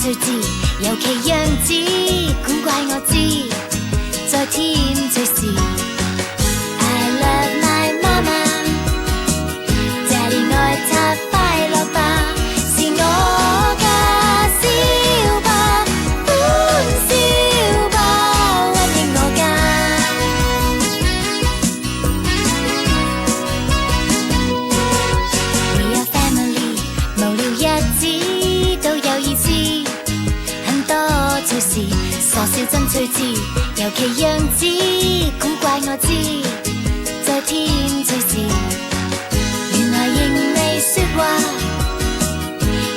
最摯，尤其樣子古怪我知，在天最是。I love my mama， Daddy 愛她快樂吧，是我家小吧，歡笑吧，溫馨我家。We are family， 無聊日子都有意思，很多趣事，傻笑真趣致，尤其樣子古怪我知，在天最是。原來仍未說話，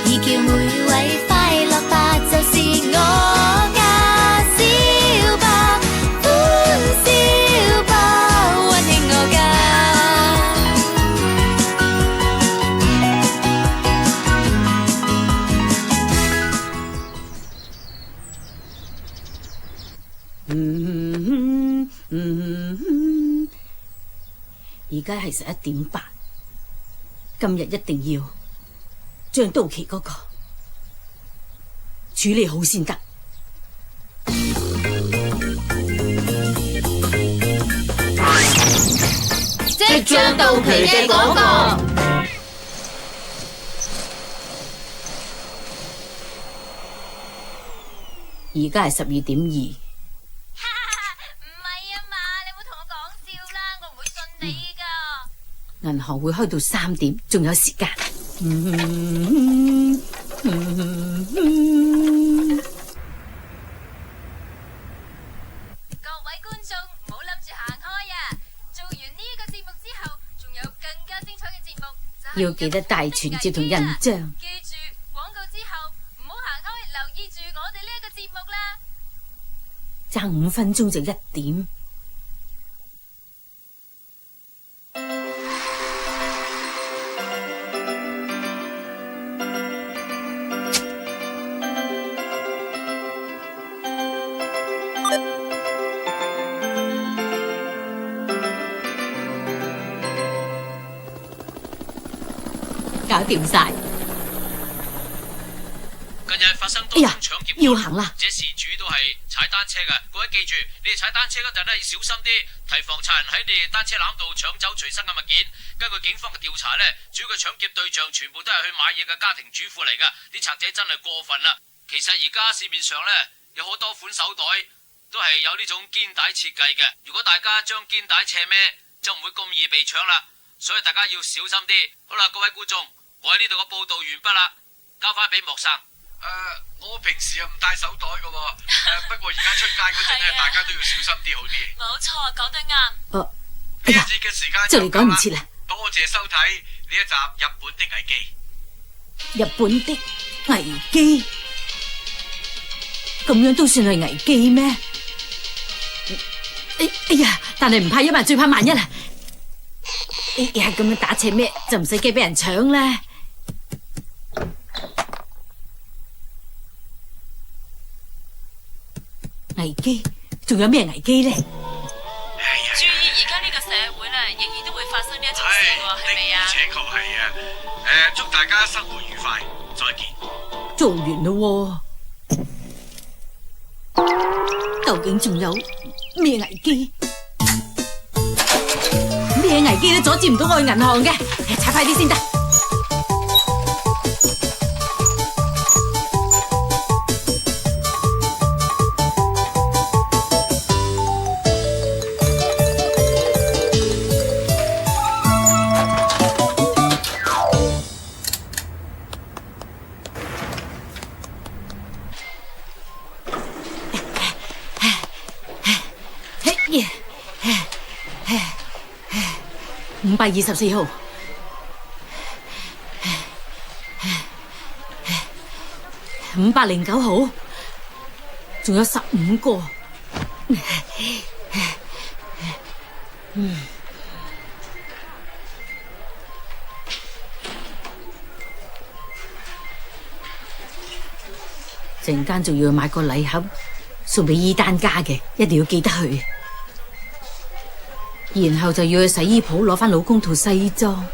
已叫每位快樂吧，就是我家小吧，歡笑吧，溫馨我家。而家係11:08，今日一定要將到期嗰個處理好先得。即將到期嘅嗰個。而家係12:2。唔係啊嘛，你唔好同我講笑啦，我唔會信你噶。銀行會開到3點，仲有時間。各位觀眾唔好諗住行開啊！做完呢個節目之後，仲有更加精彩嘅節目。要記得帶存摺同印章。記住廣告之後唔好行開，留意住我哋呢一個節目啦。爭5分鐘就1點。搞掂晒。近日發生多宗搶劫案，要行啦。這事主都係踩單車嘅，各位記住，你哋踩單車嗰陣咧要小心啲，提防賊人喺你哋單車籃度搶走隨身嘅物件。根據警方嘅調查咧，主要嘅搶劫對象全部都係去買嘢嘅家庭主婦嚟噶，啲賊仔真係過分啦。其實而家市面上咧有好多款手袋都係有呢種肩帶設計嘅，如果大家將肩帶斜孭，就唔會咁易被搶啦。所以大家要小心啲。好啦，各位觀眾，我喺呢度嘅報道完畢啦，交翻俾莫生。我平時又唔帶手袋嘅喎，不過而家出街嗰陣咧，大家都要小心啲好啲。冇錯，講得啱。呢一節嘅時間就嚟趕唔切啦。多謝收睇呢一集《日本的危機》。日本的危機，咁樣都算係危機咩？哎呀，但係唔怕一萬，最怕萬一啦。哎呀，咁樣打斜咩就唔使驚俾人搶啦。危機，仲有咩危機呢？注意而家呢個社會咧，仍然都會發生呢一種事喎，係咪啊？的確係啊。祝大家生活愉快，再見。做完咯喎，究竟仲有咩危機？咩危機都阻止唔到我去銀行嘅，踩快啲先得。524號，509號，仲有15個。陣間仲要買個禮盒送俾伊丹家嘅，一定要記得去。然後就要去洗衣鋪攞翻老公套西裝。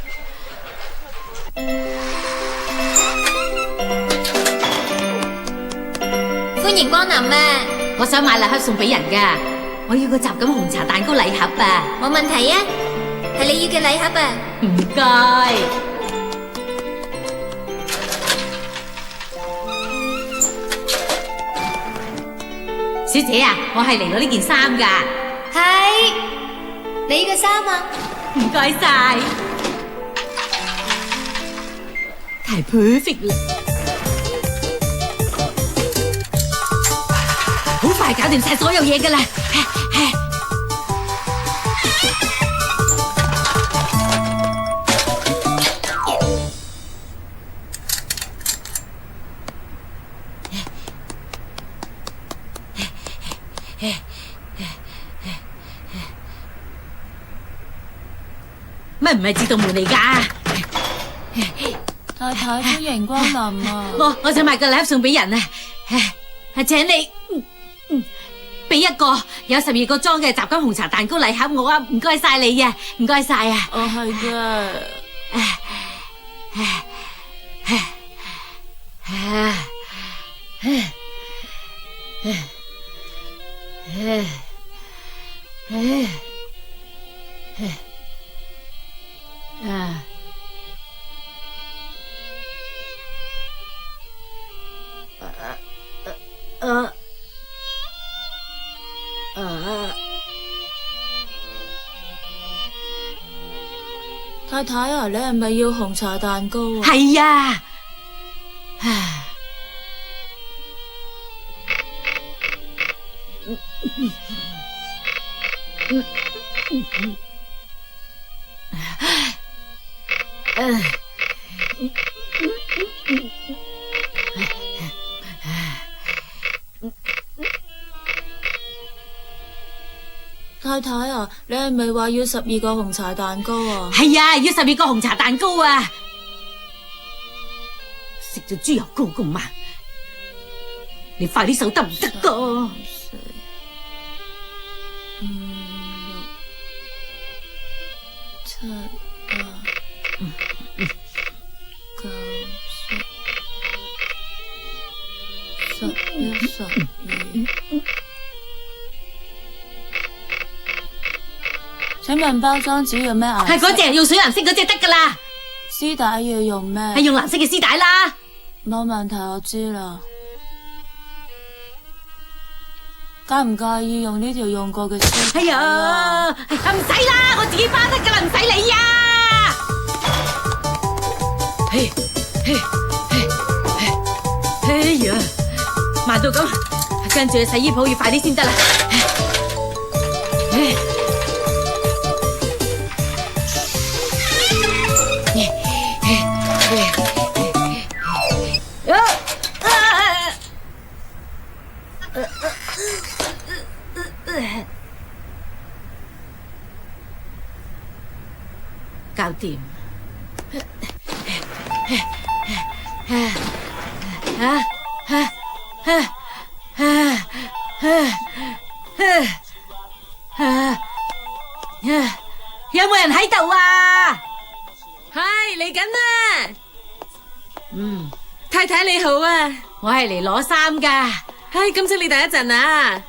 歡迎光臨啊！我想買禮盒送俾人噶，我要個雜錦紅茶蛋糕禮盒啊！冇問題啊，係你要嘅禮盒啊！唔該。小姐啊，我係嚟攞呢件衫噶。係你嘅衫啊！唔該晒，太 perfect 啦！好快搞掂晒所有嘢噶啦！乜唔係自動門嚟噶？太太歡迎光臨啊！我想買個禮盒送俾人啊！請你俾一個有12個裝嘅雜金紅茶蛋糕禮盒我啊！唔該晒你啊！唔該晒啊！哦，係嘅。太太啊，你係咪要紅茶蛋糕啊？係啊！太太啊，你係咪話要12個紅茶蛋糕啊？係啊，要12個紅茶蛋糕啊！食咗豬油膏咁慢，你快啲手得唔得噶？ 4、5、6、7、8、9、10、11、12。請問包裝紙要咩顏色？係嗰隻用水藍色嗰隻得噶啦。絲帶要用咩？係用藍色嘅絲帶啦。冇問題，我知啦。介唔介意用呢條用過嘅絲帶？哎呀，唔使啦，我自己包得噶啦，唔使你呀。哎呀，慢到咁，跟住去洗衣鋪要快啲先得啦。搞掂。有冇人喺度啊？係嚟緊啦。太太你好啊，我係嚟攞衫噶。係咁請你等一陣啊。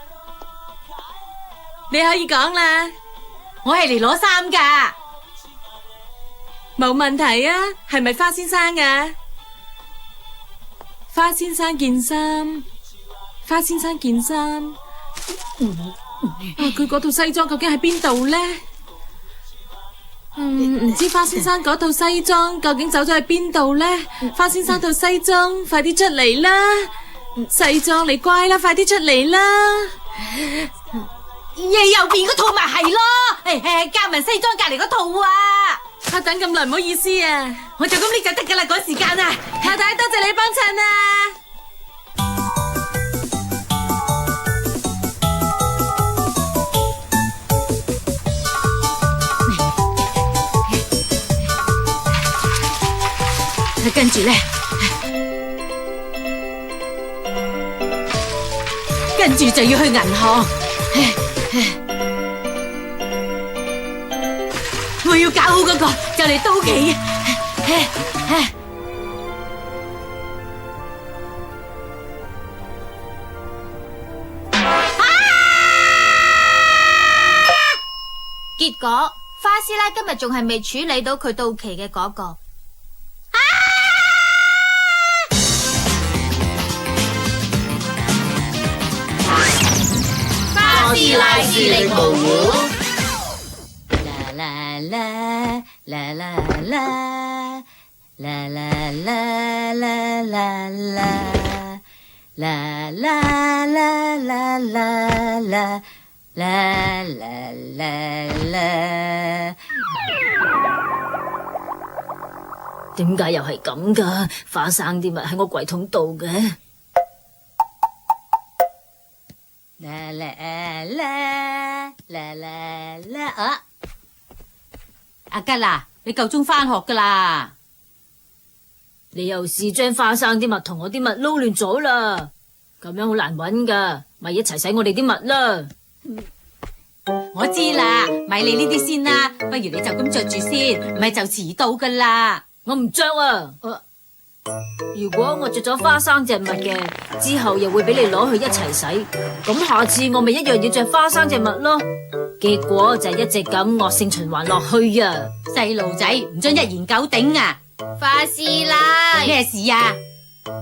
你可以講啦。我係嚟攞衫噶。冇問題啊，係咪花先生啊？花先生件衫，花先生件衫。佢嗰套西裝究竟喺邊度呢？唔知花先生嗰套西裝究竟走咗去邊度呢？花先生套西裝，快啲出嚟啦！西裝你乖啦，快啲出嚟啦！右邊嗰套咪係咯，加文西裝隔籬嗰套啊！等咁耐唔好意思啊，我就咁拎就得噶啦，趕時間啊！太太多謝你幫襯啊！跟住咧，跟住就要去銀行。我要搞好嗰個就嚟到期。結果花師奶今日仲係未處理到佢到期嘅嗰個。花師奶是力無糊。啦啦啦啦啦啦啦啦啦啦啦啦啦啦啦啦啦啦啦。點解又係咁噶？花生啲物喺我櫃桶度嘅。啦啦啦啦啦啦啊！阿吉啊，你夠鐘翻學噶啦！你又試將花生啲物同我啲物撈亂咗啦，咁樣好難搵噶，咪一齊洗我哋啲物啦。我知啦，咪你呢啲先啦，不如你就咁着住先，唔係就遲到噶啦。我唔着啊！如果我着咗花生隻襪嘅，之後又會俾你攞去一齊洗，咁下次我咪一樣要着花生隻襪咯。結果就係一直咁惡性循環落去啊！細路仔唔准一言九鼎啊！花師奶，咩事啊？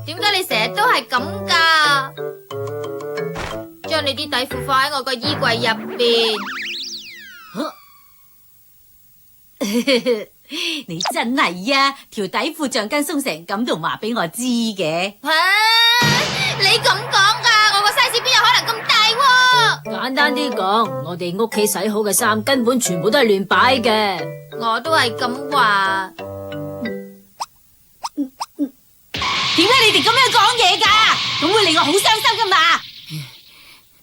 點解你成日都係咁噶？將你啲底褲放喺我個衣櫃入邊。你真係啊，條底褲橡筋鬆成咁，仲話俾我知嘅。你咁講噶？我個 size 邊有可能咁大喎？簡單啲講，我哋屋企洗好嘅衫根本全部都係亂擺嘅。我都係咁話。點解你哋咁樣講嘢噶？咁會令我好傷心噶嘛？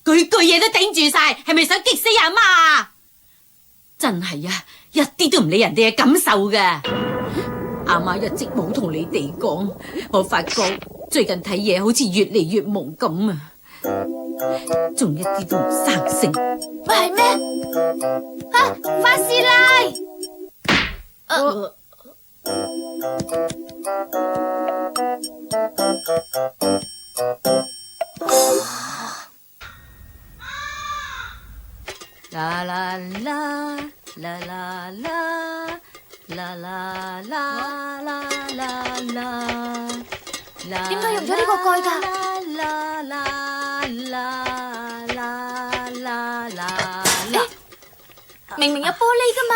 句句嘢都頂住晒，係咪想激死阿媽？真係啊，一啲都唔理人哋嘅感受噶。阿媽一直冇同你哋講，我發覺最近睇嘢好似越嚟越朦咁啊，仲一啲都唔生性。喂，係咩？花師奶。啦啦啦啦啦啦啦啦啦啦啦啦。點解用咗呢個蓋㗎？啦啦啦啦啦啦。明明有玻璃㗎嘛。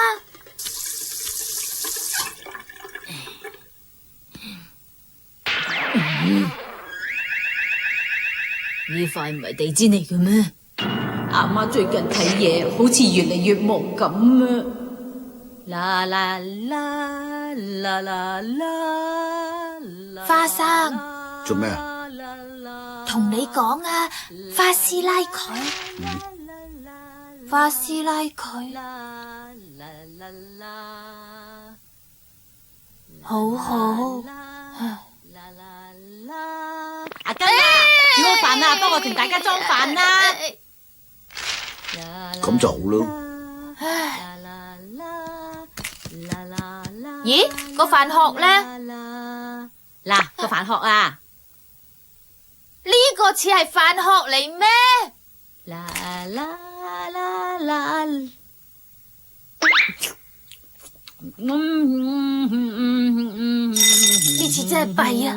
呢塊唔係地氈嚟嘅咩？阿媽最近睇嘢好似越嚟越朦咁啊！啦啦啦啦啦啦！花生，做咩啊？同你講啊，花師奶佢，花師奶佢，好好。阿根啊，煮好飯啦，幫我同大家裝飯啦。咁就好咯。咦，個飯殼咧？嗱，個飯殼啊，呢個似係飯殼嚟咩？啦啦啦啦。呢次真係弊啊！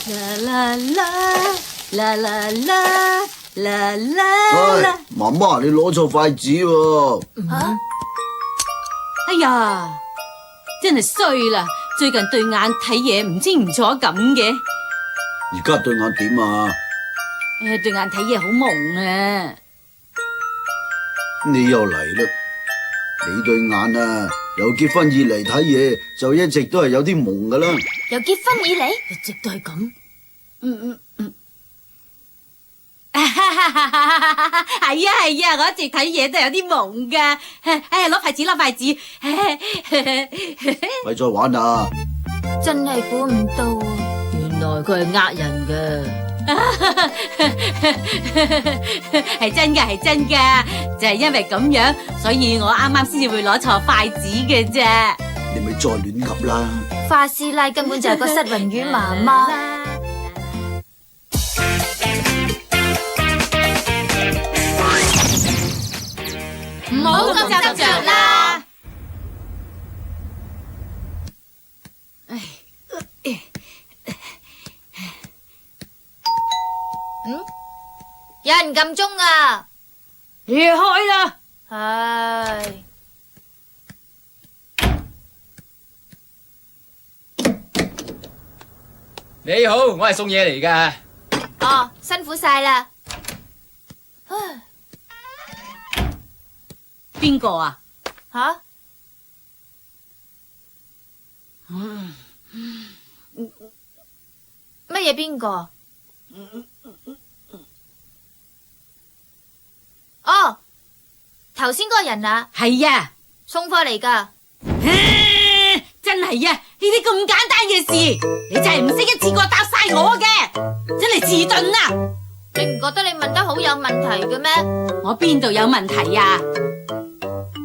啦啦啦啦啦啦啦啦！唉，媽媽，你攞錯筷子喎！哎呀，真係衰啦！最近對眼睇嘢唔清唔楚咁嘅。而家對眼點啊？對眼睇嘢好蒙啊！你又嚟啦！你對眼啊，由結婚以嚟睇嘢就一直都係有啲蒙噶啦。由結婚以嚟，一直都係咁。係啊，我一直睇嘢都有啲蒙噶。攞筷子，攞筷子。咪再玩啊！真係估唔到啊！原來佢係呃人噶。係真噶，係真噶，就係因為咁樣，所以我啱啱先至會攞錯筷子嘅啫。你咪再亂噏啦。花師奶根本就係個失魂魚媽媽。唔好咁執着啦。有人撳鐘啊！你開啦。唉，你好，我係送嘢嚟噶。哦，辛苦晒啦。邊個啊？吓？乜嘢邊個？哦，頭先嗰個人啊，係啊，送貨嚟噶。真係啊！呢啲咁簡單嘅事，你就係唔識一次過答晒我嘅，真係遲鈍啊！你唔覺得你問得好有問題嘅咩？我邊度有問題啊？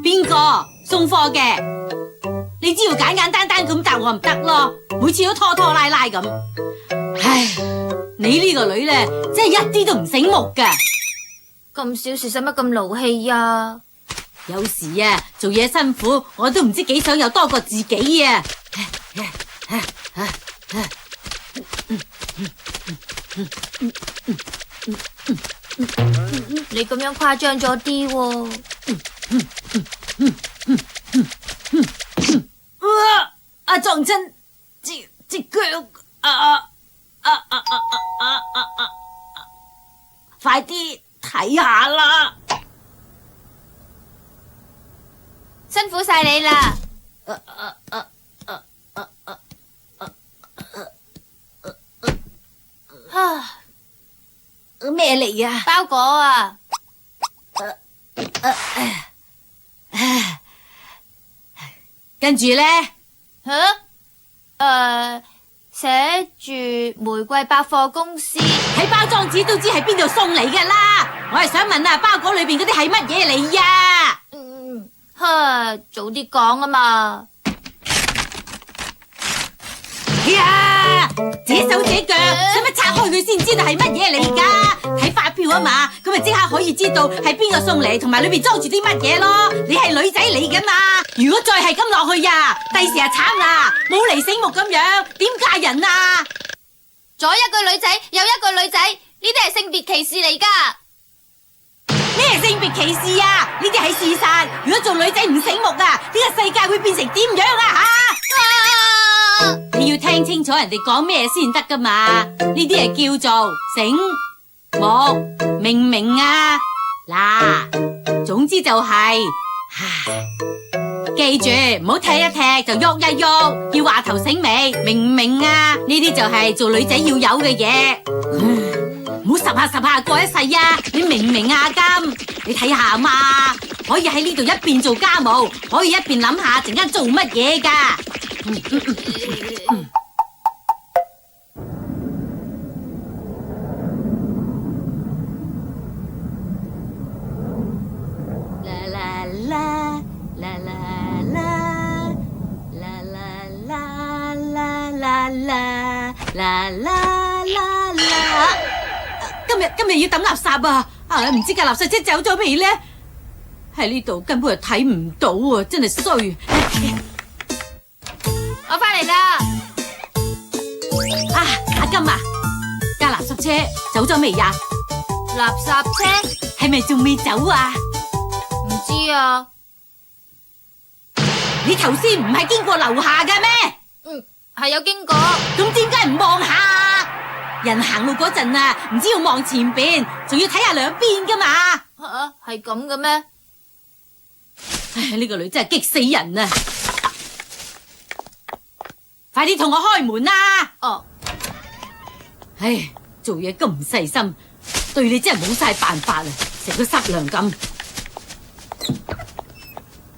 邊個送貨嘅？你只要簡簡單單咁答我唔得咯，每次都拖拖拉拉咁。唉，你呢個女咧，真係一啲都唔醒目噶。咁小事使乜咁勞氣啊？有時啊，做嘢辛苦，我都唔知幾想有多過自己啊！你咁樣誇張咗啲喎。阿撞親隻腳快啲睇下啦！辛苦晒你啦！咩嚟啊？包裹啊！跟住咧，寫住玫瑰百貨公司，睇包裝紙都知係邊度送嚟噶啦。我係想問啊，包裹裏邊嗰啲係乜嘢嚟呀？早啲講啊嘛！呀，這手這腳，使乜拆開佢先知道係乜嘢嚟噶？睇發票啊嘛，咁咪即刻可以知道係邊個送嚟，同埋裏邊裝住啲乜嘢咯。你係女仔嚟噶嘛？如果再係咁落去呀，第時啊慘啦，冇嚟醒目咁樣，點嫁人啊？左一個女仔，右一個女仔，呢啲係性別歧視嚟噶。咩性別歧視啊？呢啲係事實。如果做女仔唔醒目啊，呢個世界會變成點樣啊？吓！你要聽清楚人哋講咩先得噶嘛？呢啲係叫做醒目，明唔明啊？嗱，總之就係，記住唔好踢一踢就喐一喐，要話頭醒尾，明唔明啊？呢啲就係做女仔要有嘅嘢。唔好十下過一世啊！你明唔明啊？金，你睇下嘛，可以喺呢度一邊做家務，可以一邊諗下陣間做乜嘢噶。啦啦啦啦啦啦啦啦啦啦啦啦啦。今日要抌垃圾啊！唔知架垃圾車走咗未呢？喺呢度根本係睇唔到啊！真係衰。我翻嚟啦！阿金啊，架垃圾車走咗未呀？垃圾車係咪仲未走啊？唔知啊。你頭先唔係經過樓下嘅咩？係有經過。咁點解唔望下？人行路嗰陣啊，唔知要望前邊，仲要睇下兩邊噶嘛？係咁嘅咩？唉，呢個女真係激死人啊！快啲同我開門啦！哦。唉，做嘢咁唔細心，對你真係冇晒辦法啊！成個濕糧咁。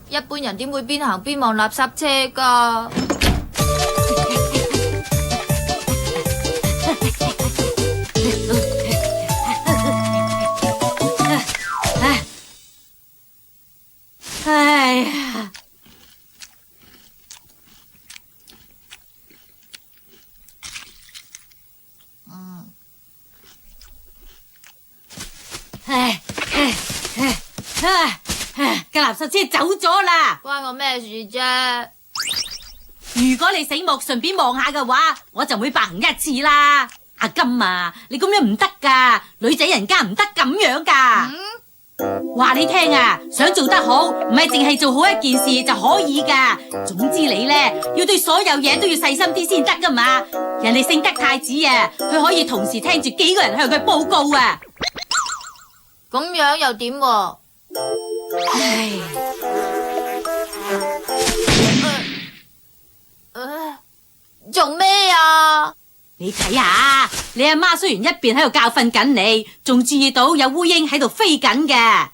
一般人點會邊行邊望垃圾車噶？哎呀！架垃圾車走咗啦。關我咩事啫？如果你醒目順便望下嘅話，我就會白行一次啦。阿金啊，你咁樣唔得噶，女仔人家唔得咁樣噶。話你聽啊，想做得好，唔係淨係做好一件事就可以噶。總之你呢，要對所有嘢都要細心啲先得噶嘛。人哋聖德太子啊，佢可以同時聽住幾個人向佢報告啊。咁樣又點喎？唉，做咩啊？你睇下，你阿媽雖然一邊喺度教訓緊你，仲注意到有烏蠅喺度飛緊嘅。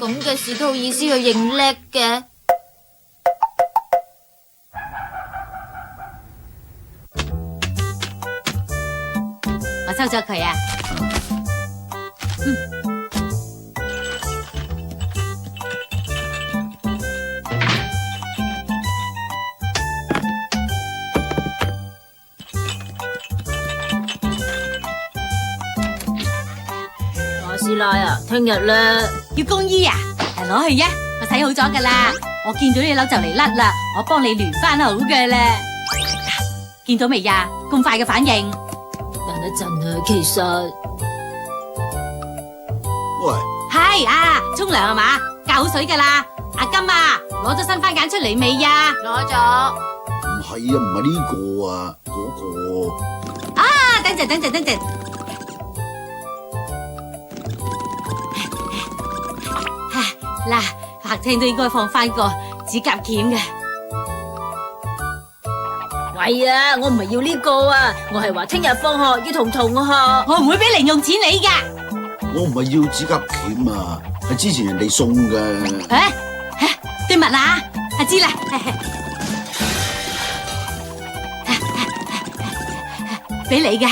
咁嘅事都好意思去認叻嘅？我收咗佢啊。師奶啊，聽日咧要公衣啊？攞去啊，我洗好咗噶啦。我見到你樓就嚟甩啦，我幫你聯翻好嘅啦。見到未呀？咁快嘅反應。等一陣啊，其實喂，係啊，沖涼係嘛？教好水噶啦。阿金啊，攞咗新番梘出嚟未呀？攞咗。唔係啊，唔係呢個啊，嗰個。啊，等陣。嗱，客廳都應該放翻個指甲鉗嘅。喂啊，我唔係要呢個啊，我係話聽日放學要同同學。我唔會俾零用錢你噶。我唔係要指甲鉗啊，係之前人哋送嘅。對襪啊，我知啦。俾你噶。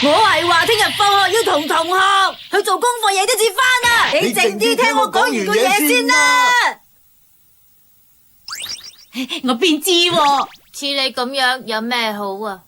我係話聽日放學要同同學去做功課，夜都至翻啊！你靜啲聽我講完個嘢先啦。我邊知喎？似你咁樣有咩好啊？